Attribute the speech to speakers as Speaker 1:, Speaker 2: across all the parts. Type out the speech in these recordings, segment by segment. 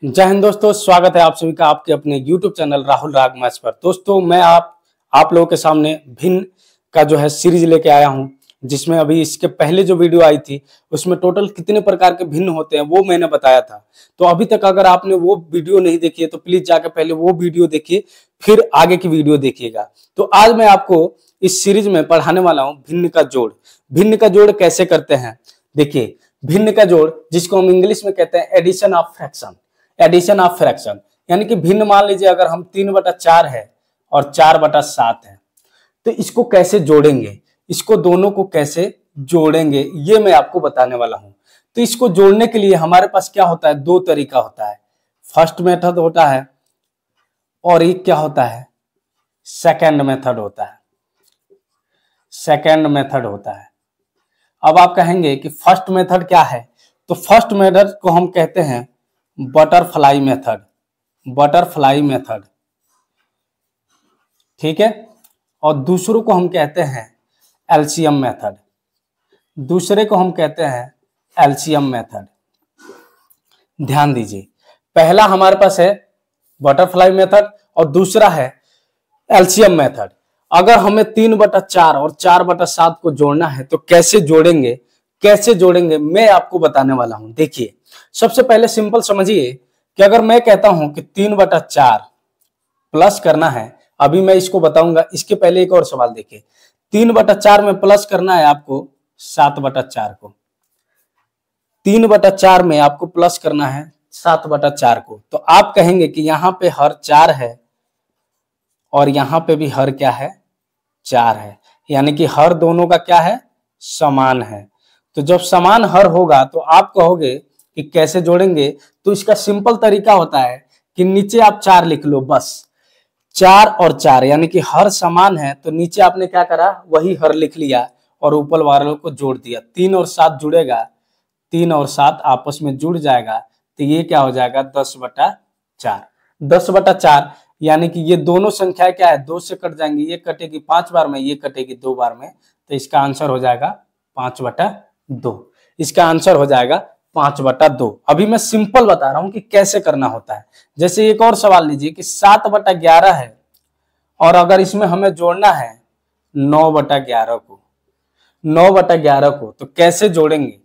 Speaker 1: जय हिंद दोस्तों, स्वागत है आप सभी का आपके अपने YouTube चैनल राहुल राग मैथ्स पर। दोस्तों मैं आप लोगों के सामने भिन्न का जो है सीरीज लेके आया हूं, जिसमें अभी इसके पहले जो वीडियो आई थी उसमें टोटल कितने प्रकार के भिन्न होते हैं वो मैंने बताया था। तो अभी तक अगर आपने वो वीडियो नहीं देखी है तो प्लीज जाकर पहले वो वीडियो देखिए, फिर आगे की वीडियो देखिएगा। तो आज मैं आपको इस सीरीज में पढ़ाने वाला हूँ भिन्न का जोड़। भिन्न का जोड़ कैसे करते हैं, देखिए। भिन्न का जोड़ जिसको हम इंग्लिश में कहते हैं addition of fraction. Addition of fraction यानी कि भिन्न मान लीजिए अगर हम 3/4 है और 4/7 है, तो इसको कैसे जोड़ेंगे, इसको दोनों को कैसे जोड़ेंगे ये मैं आपको बताने वाला हूं। तो इसको जोड़ने के लिए हमारे पास क्या होता है, दो तरीका होता है। फर्स्ट मेथड होता है और एक क्या होता है, सेकंड मेथड होता है। सेकंड मेथड होता है। अब आप कहेंगे कि फर्स्ट मेथड क्या है, तो फर्स्ट मेथड को हम कहते हैं बटरफ्लाई मेथड। बटरफ्लाई मेथड, ठीक है। और दूसरों को हम कहते हैं एलसीएम मेथड। दूसरे को हम कहते हैं एलसीएम मेथड। ध्यान दीजिए, पहला हमारे पास है बटरफ्लाई मेथड और दूसरा है एलसीएम मेथड। अगर हमें 3/4 और 4/7 को जोड़ना है तो कैसे जोड़ेंगे, कैसे जोड़ेंगे मैं आपको बताने वाला हूं। देखिए, सबसे पहले सिंपल समझिए कि अगर मैं कहता हूं कि 3/4 प्लस करना है, अभी मैं इसको बताऊंगा। इसके पहले एक और सवाल देखिए, 3/4 में प्लस करना है आपको 7/4 को। 3/4 में आपको प्लस करना है 7/4 को। तो आप कहेंगे कि यहाँ पे हर 4 है और यहाँ पे भी हर क्या है, 4 है, यानी कि हर दोनों का क्या है, समान है। तो जब समान हर होगा तो आप कहोगे कि कैसे जोड़ेंगे, तो इसका सिंपल तरीका होता है कि नीचे आप 4 लिख लो, बस 4 और 4 यानी कि हर समान है, तो नीचे आपने क्या करा, वही हर लिख लिया और ऊपर वालों को जोड़ दिया। 3 और 7 जुड़ेगा, 3 और 7 आपस में जुड़ जाएगा, तो ये क्या हो जाएगा, 10/4। 10/4 यानी कि ये दोनों संख्या क्या है, 2 से कट जाएंगी, ये कटेगी 5 बार में, ये कटेगी 2 बार में, तो इसका आंसर हो जाएगा 5/2। इसका आंसर हो जाएगा 5/2। अभी मैं सिंपल बता रहा हूं कि कैसे करना होता है। जैसे एक और सवाल लीजिए कि 7/11 है और अगर इसमें हमें जोड़ना है 9/11 को, 9/11 को, तो कैसे जोड़ेंगे,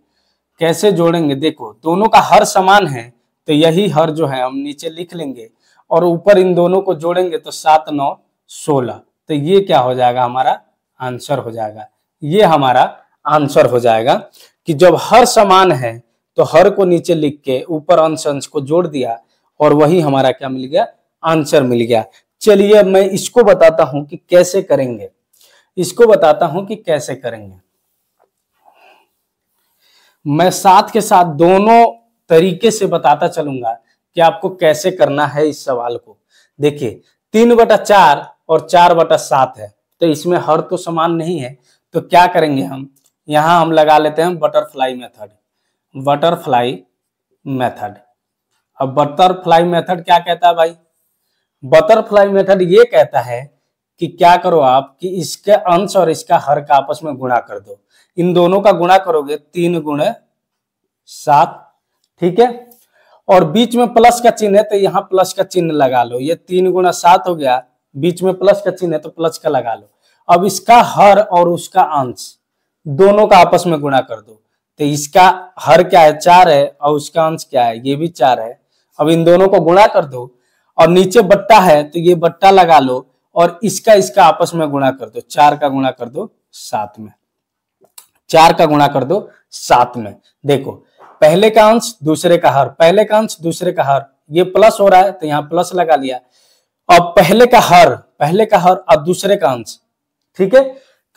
Speaker 1: कैसे जोड़ेंगे। देखो, दोनों का हर समान है, तो यही हर जो है हम नीचे लिख लेंगे और ऊपर इन दोनों को जोड़ेंगे तो 7 9 16, तो ये क्या हो जाएगा, हमारा आंसर हो जाएगा। ये हमारा आंसर हो जाएगा कि जब हर समान है तो हर को नीचे लिख के ऊपर अंश अंश को जोड़ दिया और वही हमारा क्या मिल गया, आंसर मिल गया। चलिए मैं इसको बताता हूं कि कैसे करेंगे, इसको बताता हूं कि कैसे करेंगे। मैं साथ के साथ दोनों तरीके से बताता चलूंगा कि आपको कैसे करना है इस सवाल को। देखिए, 3/4 और 4/7 है, तो इसमें हर तो समान नहीं है, तो क्या करेंगे हम, यहां हम लगा लेते हैं बटरफ्लाई मेथड। Butterfly method. अब बटरफ्लाई मेथड क्या कहता है भाई, बटरफ्लाई मेथड ये कहता है कि क्या करो आप कि इसके अंश और इसका हर का आपस में गुणा कर दो। इन दोनों का गुणा करोगे 3 × 7, ठीक है। और बीच में प्लस का चिन्ह है तो यहाँ प्लस का चिन्ह लगा लो। ये 3 × 7 हो गया, बीच में प्लस का चिन्ह है तो प्लस का लगा लो। अब इसका हर और उसका अंश दोनों का आपस में गुणा कर दो, तो इसका हर क्या है, 4 है, और उसका अंश क्या है, ये भी 4 है। अब इन दोनों को गुणा कर दो और नीचे बट्टा है तो ये बट्टा लगा लो और इसका इसका आपस में गुणा कर दो। 4 का गुणा कर दो 7 में, 4 का गुणा कर दो 7 में। देखो, पहले का अंश दूसरे का हर, पहले का अंश दूसरे का हर, ये प्लस हो रहा है तो यहाँ प्लस लगा लिया। अब पहले का हर और दूसरे का अंश, ठीक है,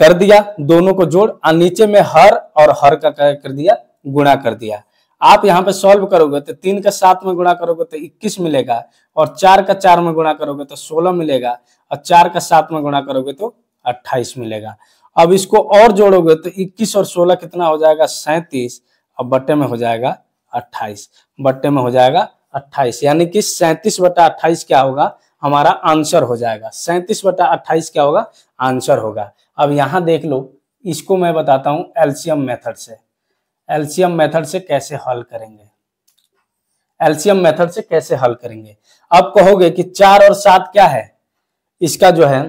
Speaker 1: कर दिया, दोनों को जोड़ और नीचे में हर और हर का कर दिया, गुणा कर दिया। आप यहाँ पे सॉल्व करोगे तो 3 का 7 में गुणा करोगे तो 21 मिलेगा और 4 का 4 में गुणा करोगे तो 16 मिलेगा और 4 का 7 में गुणा करोगे तो 28 मिलेगा। अब इसको और जोड़ोगे तो 21 और 16 कितना हो जाएगा, 37, अब बट्टे में हो जाएगा 28, बट्टे में हो जाएगा 28, यानी कि 37/28 क्या होगा, हमारा आंसर हो जाएगा। 37/28 क्या होगा, आंसर होगा। अब यहाँ देख लो, इसको मैं बताता हूँ एलसीएम मेथड से। एलसीएम मेथड से कैसे हल करेंगे। एलसीएम मेथड से कैसे हल करेंगे। अब कहोगे कि 4 और 7 क्या है, इसका जो है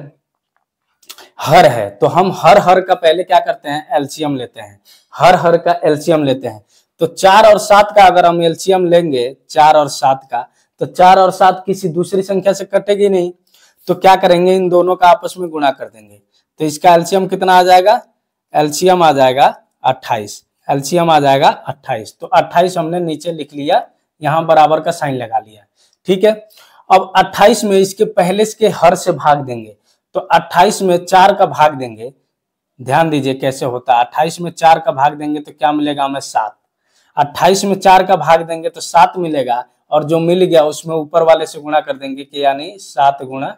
Speaker 1: हर है, तो हम हर का पहले क्या करते हैं, एलसीएम लेते हैं, हर का एलसीएम लेते हैं। तो 4 और 7 का अगर हम एलसीएम लेंगे 4 और 7 का, तो 4 और 7 किसी दूसरी संख्या से कटेगी नहीं, तो क्या करेंगे, इन दोनों का आपस में गुणा कर देंगे। तो इसका एलसीएम कितना आ जाएगा, एलसीएम आ जाएगा 28, एलसीएम आ जाएगा 28। तो 28 हमने नीचे लिख लिया, यहां बराबर का साइन लगा लिया, ठीक है। अब 28 में इसके पहले के हर से भाग देंगे, तो 28 में 4 का भाग देंगे, ध्यान दीजिए कैसे होता है। 28 में 4 का भाग देंगे तो क्या मिलेगा हमें, 7। 28 में 4 का भाग देंगे तो 7 मिलेगा, और जो मिल गया उसमें ऊपर वाले से गुणा कर देंगे कि यानी 7 गुणा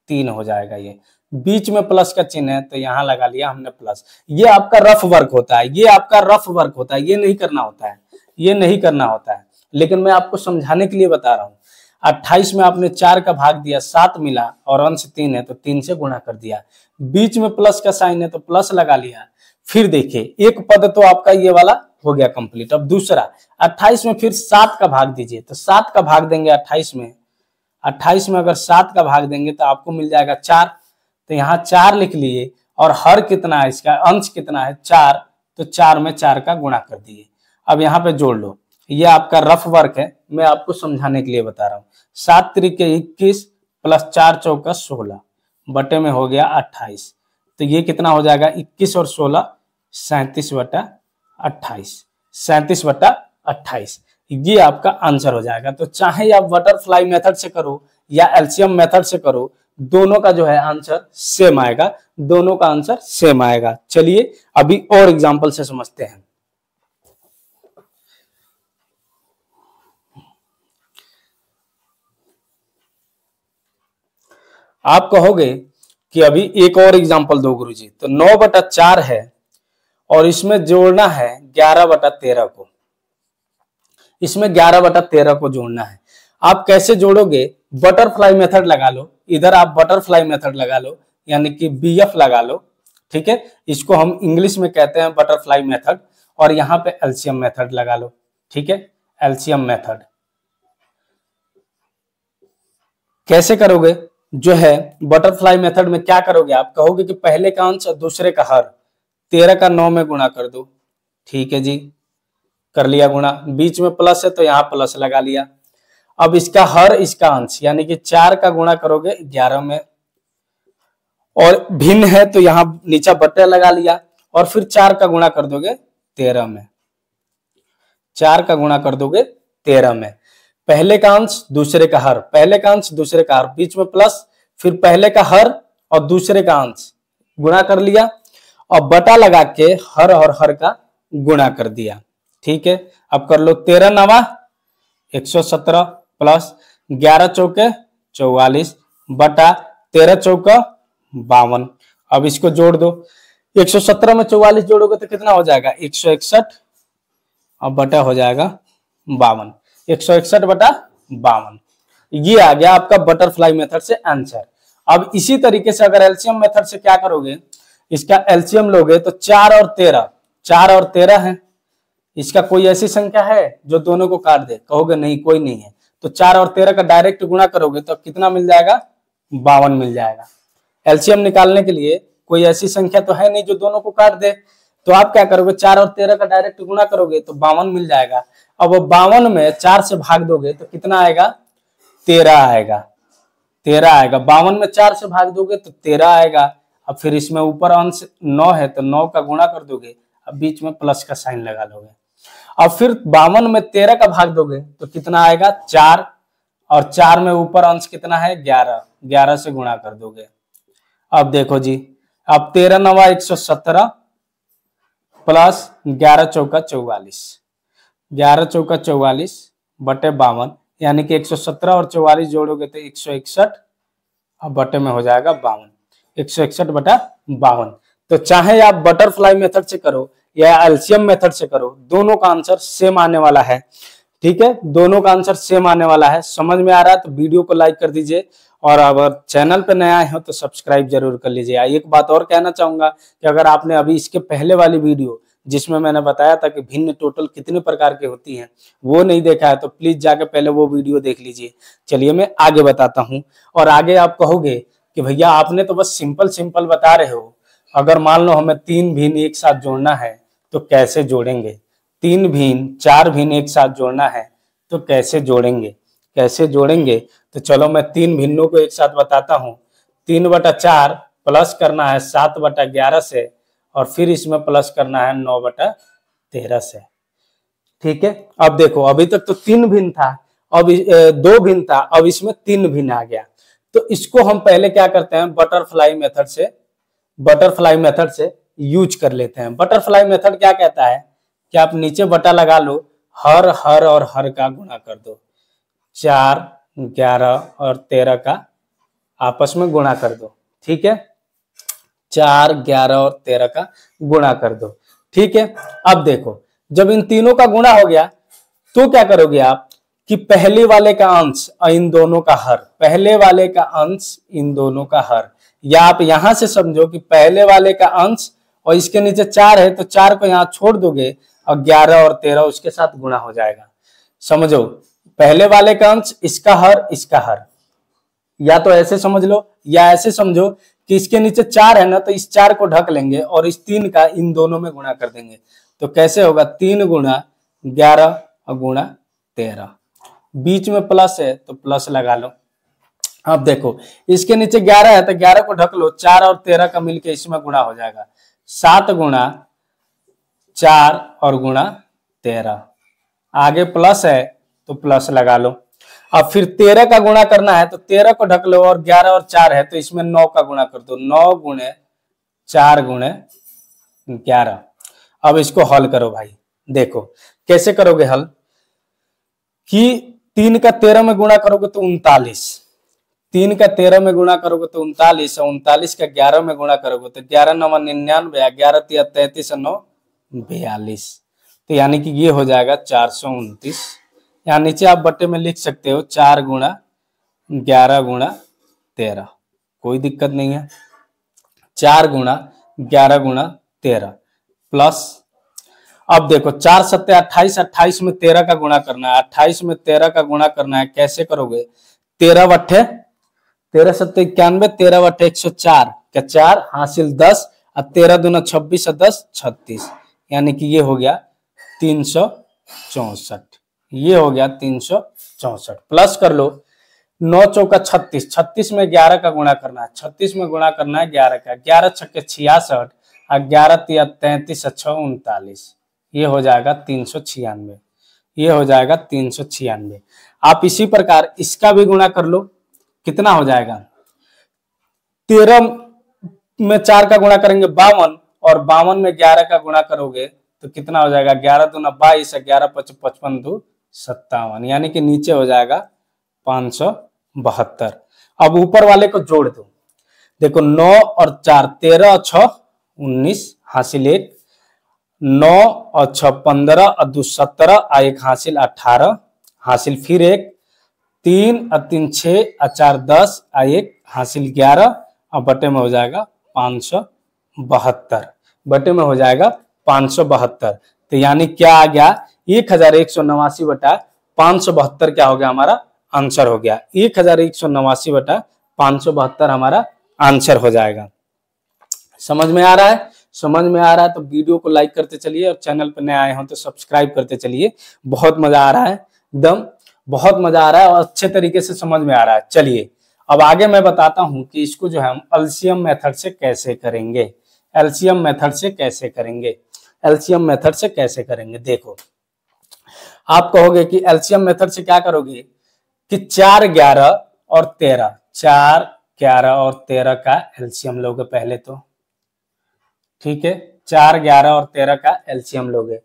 Speaker 1: 3 हो जाएगा। ये बीच में प्लस का चिन्ह है तो यहां लगा लिया हमने प्लस। ये आपका रफ वर्क होता है, ये आपका रफ वर्क होता है, ये नहीं करना होता है, ये नहीं करना होता है, लेकिन मैं आपको समझाने के लिए बता रहा हूं। 28 में आपने 4 का भाग दिया, 7 मिला, और अंश 3 है तो 3 से गुणा कर दिया, बीच में प्लस का साइन है तो प्लस लगा लिया। फिर देखिए एक पद तो आपका ये वाला हो गया कंप्लीट। अब दूसरा 28 में फिर 7 का भाग दीजिए, तो 7 का भाग देंगे 28 में, 28 में अगर 7 का भाग देंगे तो आपको मिल जाएगा 4, तो यहाँ 4 लिख लिए, और हर कितना है इसका, अंश कितना है 4, तो 4 में 4 का गुणा कर दिए। अब यहाँ पे जोड़ लो, ये आपका रफ वर्क है, मैं आपको समझाने के लिए बता रहा हूँ। 7 त्रिके 21 प्लस 4 चौका 16 बटे में हो गया 28, तो ये कितना हो जाएगा 21 और 16 37 बटा 28, 37 बटा 28, ये आपका आंसर हो जाएगा। तो चाहे आप बटरफ्लाई मेथड से करो या एलसीएम मेथड से करो, दोनों का जो है आंसर सेम आएगा, दोनों का आंसर सेम आएगा। चलिए अभी और एग्जांपल से समझते हैं। आप कहोगे कि अभी एक और एग्जांपल दो गुरुजी, तो 9/4 है और इसमें जोड़ना है 11/13 को, इसमें 11/13 को जोड़ना है। आप कैसे जोड़ोगे, बटरफ्लाई मेथड लगा लो, इधर आप बटरफ्लाई मेथड लगा लो, यानी कि बीएफ लगा लो, ठीक है, इसको हम इंग्लिश में कहते हैं बटरफ्लाई मेथड, और यहाँ पे एलसीएम मेथड लगा लो, ठीक है, एलसीएम मेथड। कैसे करोगे, जो है बटरफ्लाई मेथड में क्या करोगे, आप कहोगे कि पहले का अंश और दूसरे का हर, 13 का 9 में गुणा कर दो, ठीक है जी, कर लिया गुणा, बीच में प्लस है तो यहाँ प्लस लगा लिया। अब इसका हर इसका अंश, यानी कि 4 का गुणा करोगे 11 में, और भिन्न है तो यहाँ नीचे बट्टे लगा लिया, और फिर 4 का गुणा कर दोगे 13 में, 4 का गुणा कर दोगे 13 में। पहले का अंश दूसरे का हर, पहले का अंश दूसरे का हर, बीच में प्लस, फिर पहले का हर और दूसरे का अंश गुणा कर लिया, और बटा लगा के हर और हर का गुणा कर दिया, ठीक है। अब कर लो 13 नवा 117 प्लस 11 चौके 44 बटा 13 चौका 52। अब इसको जोड़ दो, 117 में 44 जोड़ोगे तो कितना हो जाएगा 161, अब बटा हो जाएगा 52, 161 बटा 52। ये आ गया आपका बटरफ्लाई मेथड से आंसर। अब इसी तरीके से अगर एलसीएम मेथड से क्या करोगे, इसका एलसीएम लोगे तो 4 और 13 है, इसका कोई ऐसी संख्या है जो दोनों को काट दे, कहोगे नहीं कोई नहीं है, तो 4 और 13 का डायरेक्ट गुणा करोगे तो कितना मिल जाएगा 52 मिल जाएगा। एलसीएम निकालने के लिए कोई ऐसी संख्या तो है नहीं जो दोनों को काट दे, तो आप क्या करोगे 4 और 13 का डायरेक्ट गुणा करोगे तो 52 मिल जाएगा। अब 52 में 4 से भाग दोगे तो कितना आएगा 13 आएगा, 13 आएगा। 52 में 4 से भाग दोगे तो 13 आएगा। अब फिर इसमें ऊपर अंश 9 है तो 9 का गुणा कर दोगे, अब बीच में प्लस का साइन लगा लोगे। अब फिर 52 में 13 का भाग दोगे तो कितना आएगा 4, और 4 में ऊपर अंश कितना है 11, 11 से गुणा कर दोगे। अब देखो जी, अब 13 नवा 117 प्लस 11 चौका 44, 11 चौका 44 बटे 52, यानी कि 117 और 44 जोड़ोगे तो 161, अब बटे में हो जाएगा 52, 161 बटा 52। तो चाहे आप बटरफ्लाई मेथड से करो या एलसीएम मेथड से करो, दोनों का आंसर सेम आने वाला है, ठीक है, दोनों का आंसर सेम आने वाला है। समझ में आ रहा है तो वीडियो को लाइक कर दीजिए, और अगर चैनल पे नया हो तो सब्सक्राइब जरूर कर लीजिए। एक बात और कहना चाहूंगा कि अगर आपने अभी इसके पहले वाली वीडियो जिसमें मैंने बताया था कि भिन्न टोटल कितने प्रकार की होती हैं, वो नहीं देखा है तो प्लीज जाके पहले वो वीडियो देख लीजिए। चलिए मैं आगे बताता हूँ। और आगे आप कहोगे कि भैया आपने तो बस सिंपल सिंपल बता रहे हो, अगर मान लो हमें 3 भिन्न एक साथ जोड़ना है तो कैसे जोड़ेंगे? 3 भिन्न 4 भिन्न एक साथ जोड़ना है तो कैसे जोड़ेंगे? कैसे जोड़ेंगे? तो चलो मैं 3 भिन्नों को एक साथ बताता हूँ। 3/4 प्लस करना है 7/11 से, और फिर इसमें प्लस करना है 9/13 से। ठीक है, अब देखो अभी तक तो 3 भिन्न था, अब 2 भिन्न था, अब इसमें 3 भिन्न आ गया। तो इसको हम पहले क्या करते हैं, बटरफ्लाई मेथड से यूज कर लेते हैं। बटरफ्लाई मेथड क्या कहता है कि आप नीचे बटा लगा लो, हर हर और हर का गुणा कर दो, 4, 11 और 13 का आपस में गुणा कर दो। ठीक है, 4, 11 और 13 का गुणा कर दो। ठीक है, अब देखो जब इन तीनों का गुणा हो गया तो क्या करोगे आप कि पहले वाले का अंश इन दोनों का हर, पहले वाले का अंश इन दोनों का हर, या आप यहां से समझो कि पहले वाले का अंश और इसके नीचे 4 है तो 4 को यहां छोड़ दोगे और 11 और 13 उसके साथ गुणा हो जाएगा। समझो, पहले वाले का अंश इसका हर इसका हर, या तो ऐसे समझ लो या ऐसे समझो कि इसके नीचे 4 है ना, तो इस 4 को ढक लेंगे और इस 3 का इन दोनों में गुणा कर देंगे। तो कैसे होगा, 3 गुणा 11 और गुणा 13, बीच में प्लस है तो प्लस लगा लो। अब देखो इसके नीचे 11 है तो 11 को ढक लो, 4 और 13 का मिलके इसमें गुणा हो जाएगा, 7 गुणा 4 और गुणा 13, आगे प्लस है तो प्लस लगा लो। अब फिर 13 का गुणा करना है तो 13 को ढक लो और 11 और 4 है तो इसमें 9 का गुणा कर दो, 9 गुणे 4 गुणे 11। अब इसको हल करो भाई, देखो कैसे करोगे हल कि 3 का 13 में गुणा करोगे तो 39, 3 का 13 में गुणा करोगे तो 39, और 39 का 11 में गुणा करोगे तो 11 9 99, 11 3 33 9 42, तो यानी कि ये हो जाएगा 429। यहाँ नीचे आप बट्टे में लिख सकते हो 4 गुणा 11 गुणा 13, कोई दिक्कत नहीं है, 4 गुणा 11 गुणा 13 प्लस, अब देखो 4 7 28, 28 में 13 का गुणा करना है, 28 में 13 का गुणा करना है, कैसे करोगे, 13 बट्टे 13 7 91, 13 बट्टे 104 क्या 4 हासिल 10 और 13 दूना 26 और 10 36, यानी कि ये हो गया 364, ये हो गया 364। प्लस कर लो 9 चौका 36, 36 में 11 का गुणा करना है, 36 में गुणा करना है 11 का, 11 छक्के 66 और 11 तिया 33 और 6 39, ये हो जाएगा 396, ये हो जाएगा 396। आप इसी प्रकार इसका भी गुणा कर लो, कितना हो जाएगा, 13 में 4 का गुणा करेंगे 52, और 52 में 11 का गुणा करोगे तो कितना हो जाएगा, 11 दूना 22, 11 5 55 2 57, यानी कि नीचे हो जाएगा 572। अब ऊपर वाले को जोड़ दो, देखो 9 और 4 13 और 6 19 हासिल 1, 9 और 6 15 और 2 17 और 1 हासिल 18 हासिल फिर 1, 3 और 3 6 और 4 10 और 1 हासिल 11, और बटे में हो जाएगा 572, बटे में हो जाएगा 572। तो यानी क्या आ गया, 1189 बटा 572 क्या हो गया, हमारा आंसर हो गया, 1189 बटा 572 हमारा आंसर हो जाएगा। समझ में आ रहा है? समझ में आ रहा है तो वीडियो को लाइक करते चलिए, और चैनल पर नए आए हो तो सब्सक्राइब करते चलिए। बहुत मजा आ रहा है, एकदम बहुत मजा आ रहा है और अच्छे तरीके से समझ में आ रहा है। चलिए अब आगे मैं बताता हूं कि इसको जो है हम एलसीएम मेथड से कैसे करेंगे, एलसीएम मेथड से कैसे करेंगे, एलसीएम मेथड से कैसे करेंगे। देखो आप कहोगे कि एलसीएम मेथड से क्या करोगे कि 4 11 और 13, 4 11 और 13 का एलसीएम लोगे पहले तो, ठीक है, 4 11 और 13 का एलसीएम लोगे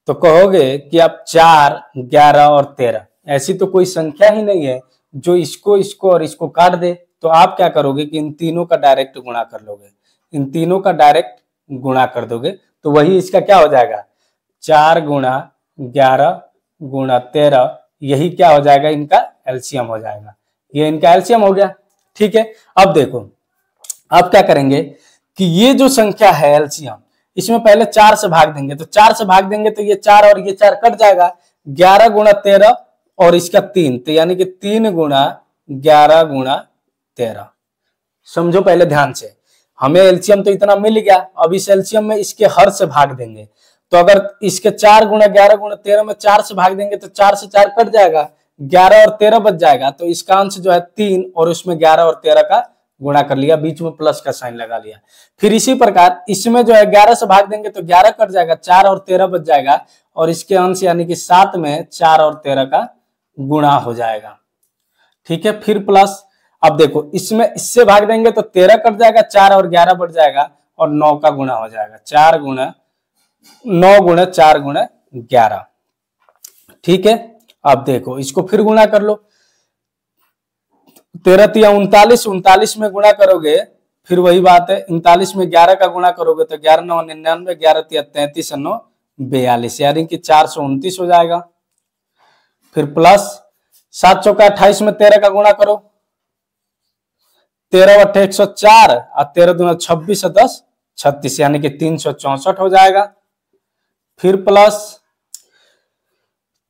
Speaker 1: तो कहोगे कि अब 4 11 और 13 ऐसी तो कोई संख्या ही नहीं है जो इसको इसको और इसको काट दे, तो आप क्या करोगे कि इन तीनों का डायरेक्ट गुणा कर लोगे, इन तीनों का डायरेक्ट गुणा कर दोगे तो वही इसका क्या हो जाएगा, 4 गुणा 11 गुणा 13, यही क्या हो जाएगा, इनका एलसीएम हो जाएगा, ये इनका एलसीएम हो गया। ठीक है, अब देखो अब क्या करेंगे कि ये जो संख्या है एलसीएम, इसमें पहले 4 से भाग देंगे, तो 4 से भाग देंगे तो ये 4 और ये 4 कट जाएगा, 11 गुणा 13 और इसका 3, तो यानी कि 3 गुणा 11 गुणा 13। समझो पहले ध्यान से, हमें एलसीएम तो इतना मिल गया, अब इस एलसीएम में इसके हर से भाग देंगे, तो अगर इसके 4 गुणा 11 गुणा 13 में 4 से भाग देंगे तो 4 से 4 कट जाएगा, 11 और 13 बच जाएगा, तो इसका अंश जो है 3 और उसमें 11 और 13 का गुणा कर लिया, बीच में प्लस का साइन लगा लिया। फिर इसी प्रकार इसमें जो है 11 से भाग देंगे तो 11 कट जाएगा, 4 और 13 बच जाएगा, और इसके अंश यानी कि 7 में 4 और 13 का गुणा हो जाएगा। ठीक है, फिर प्लस, अब देखो इसमें इससे भाग देंगे तो 13 कट जाएगा, 4 और 11 बढ़ जाएगा और 9 का गुणा हो जाएगा, 4 गुणा 9 गुणा 4 गुणा 11। ठीक है, अब देखो इसको फिर गुणा कर लो, 13 तिया 39, 39 में गुणा करोगे फिर वही बात है, 39 में 11 का गुणा करोगे तो 11 9 99, 11 तिया 33 और 9 42, यानी कि 429 हो जाएगा। फिर प्लस 7 चौका 28 में 13 का गुणा करो, 13 अट्ठे 104 और 13 दूना 26 और 10 36, यानी कि 364 हो जाएगा। फिर प्लस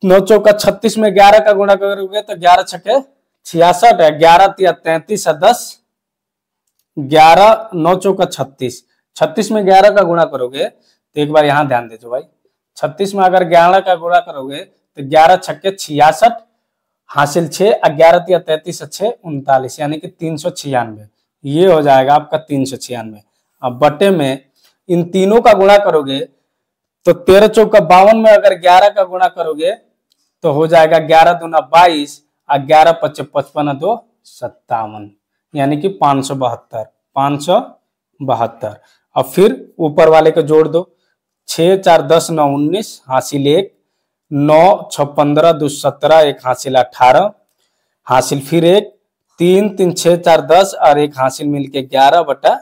Speaker 1: 9 चौका 36 में 11 का गुणा करोगे तो 11 छक्के 66 है, 11 तिया 33 और 10, 11 9 चौका 36, 36 में 11 का गुणा करोगे तो एक बार यहां ध्यान देते भाई, 36 में अगर 11 का गुणा करोगे तो 11 छक्के 66 हासिल 6, 11 तिया 33 और 6 39, यानी कि 396, ये हो जाएगा आपका 396। अब बटे में इन तीनों का गुणा करोगे तो 13 चौका 52 में अगर 11 का गुणा करोगे तो हो जाएगा 11 दूना 22 और 11 पच्चे 55 और 2 57, यानी कि 572, 572। अब फिर ऊपर वाले को जोड़ दो, 6 4 10 9 19 हासिल 1, 9 6 15 2 17 1 हासिल 18 हासिल फिर 1, 3 3 6 4 10 और 1 हासिल मिलके 11 बटा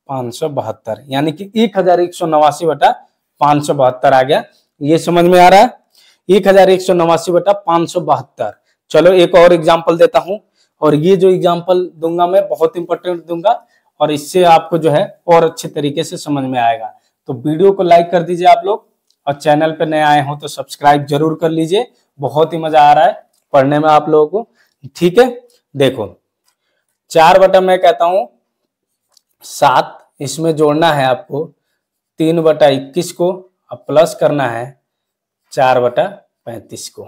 Speaker 1: 572, यानी कि 1189 बटा 572 आ गया। ये समझ में आ रहा है, 1189 बटा 572। चलो एक और एग्जाम्पल देता हूं, और ये जो एग्जाम्पल दूंगा मैं बहुत इंपॉर्टेंट दूंगा, और इससे आपको जो है और अच्छे तरीके से समझ में आएगा। तो वीडियो को लाइक कर दीजिए आप लोग, और चैनल पे नए आए हो तो सब्सक्राइब जरूर कर लीजिए, बहुत ही मजा आ रहा है पढ़ने में आप लोगों को। ठीक है, देखो 4 बटा मैं कहता हूं 7, इसमें जोड़ना है आपको 3 बटा 21 को, अब प्लस करना है 4 बटा 35 को,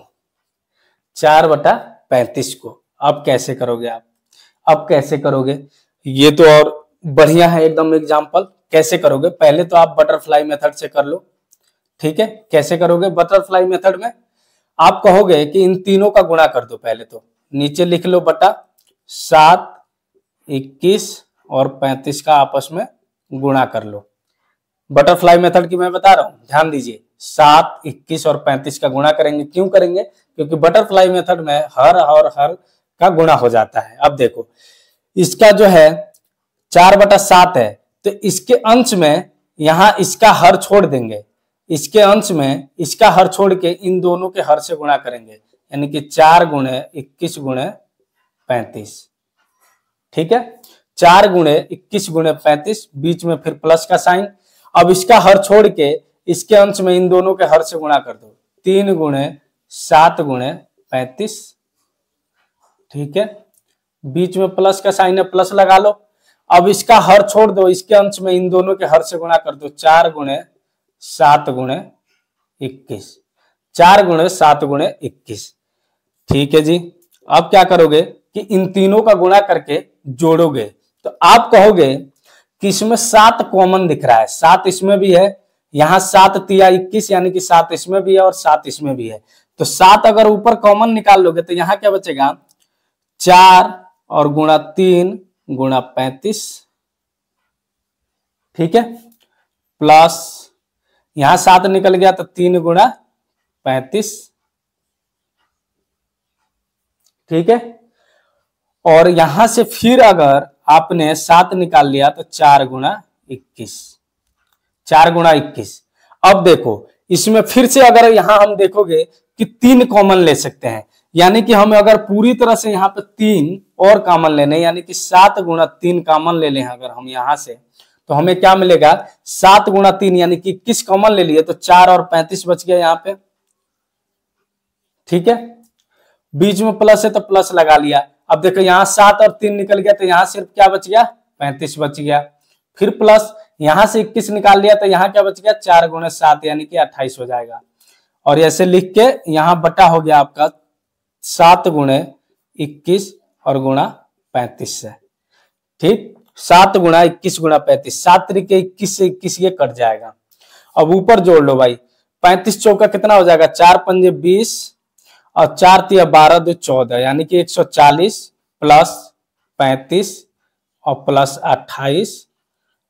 Speaker 1: 4 बटा 35 को। अब कैसे करोगे आप, अब कैसे करोगे, ये तो और बढ़िया है एकदम एग्जाम्पल। कैसे करोगे, पहले तो आप बटरफ्लाई मेथड से कर लो। ठीक है, कैसे करोगे, बटरफ्लाई मेथड में आप कहोगे कि इन तीनों का गुणा कर दो। पहले तो नीचे लिख लो बटा 7 21 और 35 का आपस में गुणा कर लो। बटरफ्लाई मेथड की मैं बता रहा हूं, ध्यान दीजिए, 7 21 और 35 का गुणा करेंगे। क्यों करेंगे, क्योंकि बटरफ्लाई मेथड में हर और हर का गुणा हो जाता है। अब देखो इसका जो है 4 बटा 7 है, तो इसके अंश में यहां इसका हर छोड़ देंगे, इसके अंश में इसका हर छोड़ के इन दोनों के हर से गुणा करेंगे, यानी कि 4 गुणे 21 गुणे 35। ठीक है, 4 गुणे 21 गुणे 35, बीच में फिर प्लस का साइन। अब इसका हर छोड़ के इसके अंश में इन दोनों के हर से गुणा कर दो, 3 गुणे 7 गुणे 35। ठीक है, बीच में प्लस का साइन है, प्लस लगा लो। अब इसका हर छोड़ दो, इसके अंश में इन दोनों के हर से गुणा कर दो, 4 गुणे 7 गुणे 21, 4 गुणे 7 गुणे 21। ठीक है जी, अब क्या करोगे कि इन तीनों का गुणा करके जोड़ोगे, तो आप कहोगे कि इसमें 7 कॉमन दिख रहा है, 7 इसमें भी है, यहाँ 7 तिया 21 यानी कि 7 इसमें भी है और 7 इसमें भी है। तो 7 अगर ऊपर कॉमन निकाल लोगे तो यहाँ क्या बचेगा, 4 और गुणा 3 गुणा 35। ठीक है, प्लस यहां 7 निकल गया तो 3 गुणा 35। ठीक है, और यहां से फिर अगर आपने 7 निकाल लिया तो 4 गुणा 21, 4 गुणा 21। अब देखो इसमें फिर से अगर यहां हम देखोगे कि 3 कॉमन ले सकते हैं, यानी कि हमें अगर पूरी तरह से यहाँ पे 3 और कॉमन लेने, यानी कि 7 गुणा 3 कॉमन ले लें अगर हम यहां से, तो हमें क्या मिलेगा 7 गुणा 3 यानी कि 21 कॉमन ले लिए तो 4 और 35 बच गया यहाँ पे। ठीक है, बीच में प्लस है तो प्लस लगा लिया। अब देखो यहाँ 7 और 3 निकल गया तो यहाँ सिर्फ क्या बच गया 35 बच गया। फिर प्लस यहां से 21 निकाल लिया तो यहाँ क्या बच गया 4 गुणे 7 यानी कि 28 हो जाएगा। और ऐसे लिख के यहाँ बटा हो गया आपका 7 गुणे 21 और गुणा 35 से। ठीक, 7 गुणा 21 गुणा 35, 7 तरीके 21 से 21 ये कट जाएगा। अब ऊपर जोड़ लो भाई, 35 चौका कितना हो जाएगा 4 पंजे 20 और 4 तिया 12 2 14 यानी कि 140 प्लस 35 और प्लस 28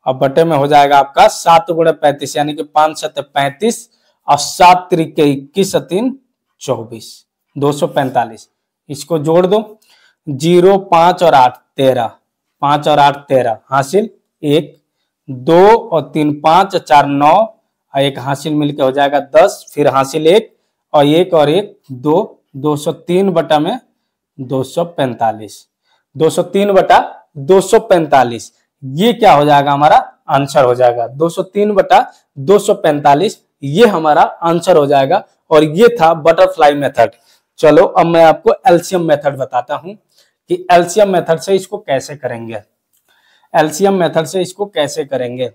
Speaker 1: और बटे में हो जाएगा आपका 7 गुणे 35 यानी कि 5 7 35 और 7 तरीके 21 3 24 245। इसको जोड़ दो 0 5 और 8 13, 5 और 8 13 हासिल 1 2 और 3 5 4 9 और 1 हासिल मिलके हो जाएगा 10, फिर हासिल 1 और 1 और 1 2 203 बटा में 245, 203 बटा 245 ये क्या हो जाएगा हमारा आंसर हो जाएगा 203 बटा 245 ये हमारा आंसर हो जाएगा। और ये था बटरफ्लाई मेथड। चलो अब मैं आपको एलसीएम मेथड बताता हूं कि एलसीएम मेथड से इसको कैसे करेंगे। एलसीएम मेथड से इसको कैसे करेंगे,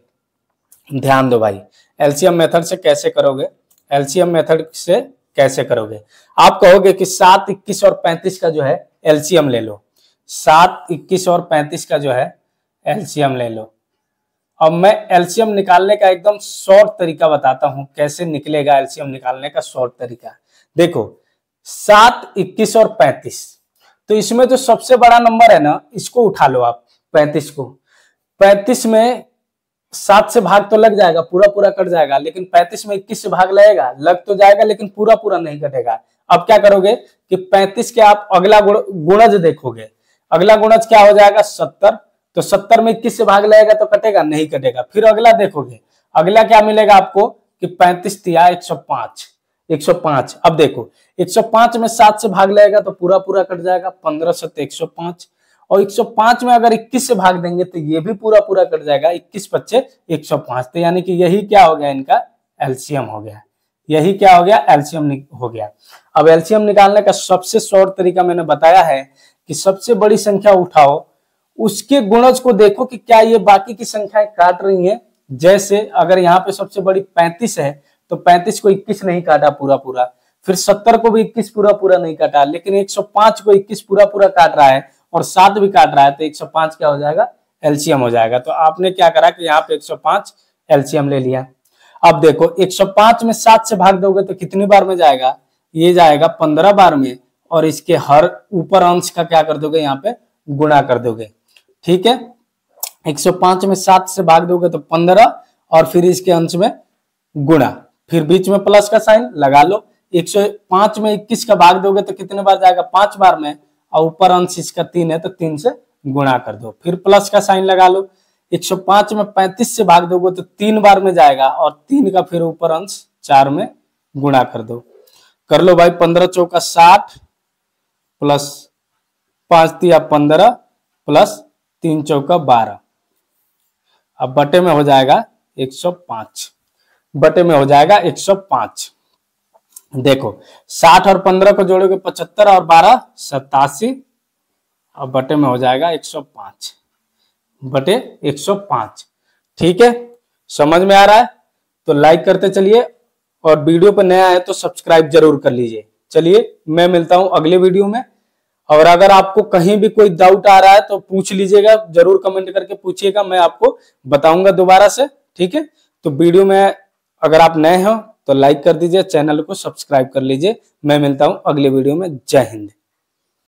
Speaker 1: ध्यान दो भाई। एलसीएम मेथड से कैसे करोगे, एलसीएम मेथड से कैसे करोगे, आप कहोगे कि 7 21 और 35 का जो है एलसीएम ले लो, 7 21 और 35 का जो है एलसीएम ले लो। अब मैं एलसीएम निकालने का एकदम शॉर्ट तरीका बताता हूं कैसे निकलेगा एलसीएम निकालने का शॉर्ट तरीका। देखो 7 21 और 35, तो इसमें जो सबसे बड़ा नंबर है ना इसको उठा लो आप 35 को। 35 में 7 से भाग तो लग जाएगा, पूरा पूरा कट जाएगा, लेकिन 35 में 21 से भाग लगेगा, लग तो जाएगा लेकिन पूरा पूरा नहीं कटेगा। अब क्या करोगे कि 35 के आप अगला गुणज देखोगे, अगला गुणज क्या हो जाएगा 70, तो 70 में 21 से भाग लगेगा तो कटेगा नहीं कटेगा। फिर अगला देखोगे, अगला क्या मिलेगा आपको कि 35 तिया 105, 105। अब देखो 105 में 7 से भाग लगेगा तो पूरा पूरा कट जाएगा, 15 7 105, और 105 में अगर 21 से भाग देंगे तो ये भी पूरा पूरा कट जाएगा, 21 25 105। तो यानी कि यही क्या हो गया इनका एलसीएम हो गया, यही क्या हो गया एलसीएम हो गया। अब एलसीएम निकालने का सबसे शॉर्ट तरीका मैंने बताया है कि सबसे बड़ी संख्या उठाओ, उसके गुणज को देखो कि क्या ये बाकी की संख्याएं काट रही हैं। जैसे अगर यहाँ पे सबसे बड़ी 35 है तो 35 को 21 नहीं काटा पूरा पूरा, फिर 70 को भी 21 पूरा पूरा नहीं काटा, लेकिन 105 को 21 पूरा पूरा काट रहा है और 7 भी काट रहा है, तो 105 क्या हो जाएगा एलसीएम हो जाएगा। तो आपने क्या करा कि यहाँ पे 105 एलसीएम ले लिया। अब देखो 105 में 7 से भाग दोगे तो कितनी बार में जाएगा, ये जाएगा 15 बार में, और इसके हर ऊपर अंश का क्या कर दोगे यहाँ पे गुणा कर दोगे। ठीक है, 105 में 7 से भाग दोगे तो 15 और फिर इसके अंश में गुणा, फिर बीच में प्लस का साइन लगा लो। 105 में 21 का भाग दोगे तो कितने बार जाएगा 5 बार में, और ऊपर अंश इसका 3 है तो 3 से गुणा कर दो, फिर प्लस का साइन लगा लो। 105 में 35 से भाग दोगे तो 3 बार में जाएगा, और 3 का फिर ऊपर अंश 4 में गुणा कर दो। कर लो भाई, 15 चौका 60 प्लस 5 तिया 15 प्लस 3 चौका 12, अब बटे में हो जाएगा 105, बटे में हो जाएगा 105। देखो 60 और 15 को जोड़ोगे 75 और 12 87, अब बटे में हो जाएगा 105 बटे 105। ठीक है, समझ में आ रहा है तो लाइक करते चलिए, और वीडियो पर नया है तो सब्सक्राइब जरूर कर लीजिए। चलिए मैं मिलता हूं अगले वीडियो में, और अगर आपको कहीं भी कोई डाउट आ रहा है तो पूछ लीजिएगा, जरूर कमेंट करके पूछिएगा, मैं आपको बताऊंगा दोबारा से। ठीक है, तो वीडियो में अगर आप नए हो तो लाइक कर दीजिए, चैनल को सब्सक्राइब कर लीजिए। मैं मिलता हूं अगले वीडियो में। जय हिंद।